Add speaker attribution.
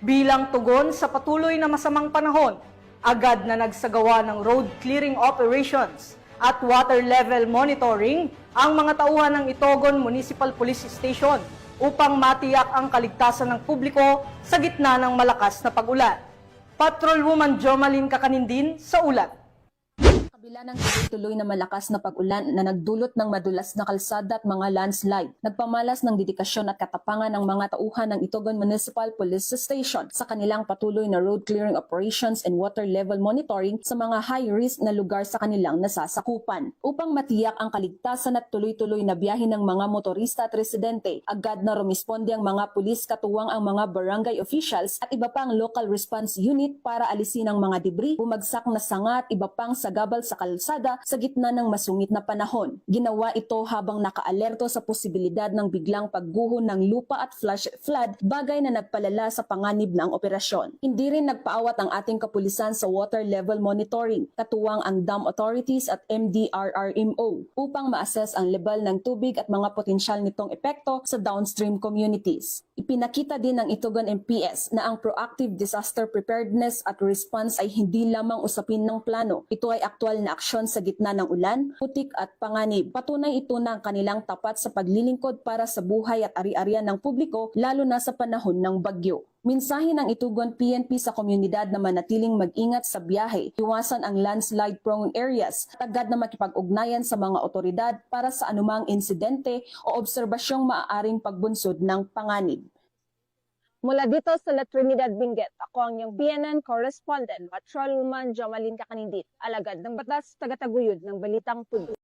Speaker 1: Bilang tugon sa patuloy na masamang panahon, agad na nagsagawa ng road clearing operations at water level monitoring ang mga tauhan ng Itogon Municipal Police Station upang matiyak ang kaligtasan ng publiko sa gitna ng malakas na pag-ulan. Patrolwoman Jomalyn Kakanindin sa ulat.
Speaker 2: Kabila ng tuloy-tuloy na malakas na pag-ulan na nagdulot ng madulas na kalsada at mga landslide, nagpamalas ng dedikasyon at katapangan ng mga tauhan ng Itogon Municipal Police Station sa kanilang patuloy na road clearing operations and water level monitoring sa mga high-risk na lugar sa kanilang nasasakupan. Upang matiyak ang kaligtasan at tuloy-tuloy na biyahe ng mga motorista at residente, agad na rumisponde ang mga pulis katuwang ang mga barangay officials at iba pang local response unit para alisin ang mga debris, bumagsak na sanga at iba pang sagabal sa kalsada sa gitna ng masungit na panahon. Ginawa ito habang nakaalerto sa posibilidad ng biglang pagguho ng lupa at flash flood, bagay na nagpalala sa panganib ng operasyon. Hindi rin nagpaawat ang ating kapulisan sa water level monitoring, katuwang ang dam authorities at MDRRMO upang ma-assess ang level ng tubig at mga potensyal nitong epekto sa downstream communities. Ipinakita din ng Itogon MPS na ang proactive disaster preparedness at response ay hindi lamang usapin ng plano. Ito ay aktwal na aksyon sa gitna ng ulan, putik at panganib. Patunay ito na ang kanilang tapat sa paglilingkod para sa buhay at ari-arian ng publiko, lalo na sa panahon ng bagyo. Mensahe ng Itugon PNP sa komunidad na manatiling mag-ingat sa biyahe, iwasan ang landslide-prone areas, at agad na makipag-ugnayan sa mga otoridad para sa anumang insidente o obserbasyong maaaring pagbunsod ng panganib.
Speaker 3: Mula dito sa La Trinidad, Benguet, ako ang iyong PNN correspondent, Patrolwoman Jomalyn Kakanindin, alagad ng batas, tagataguyod ng Balitang Puno.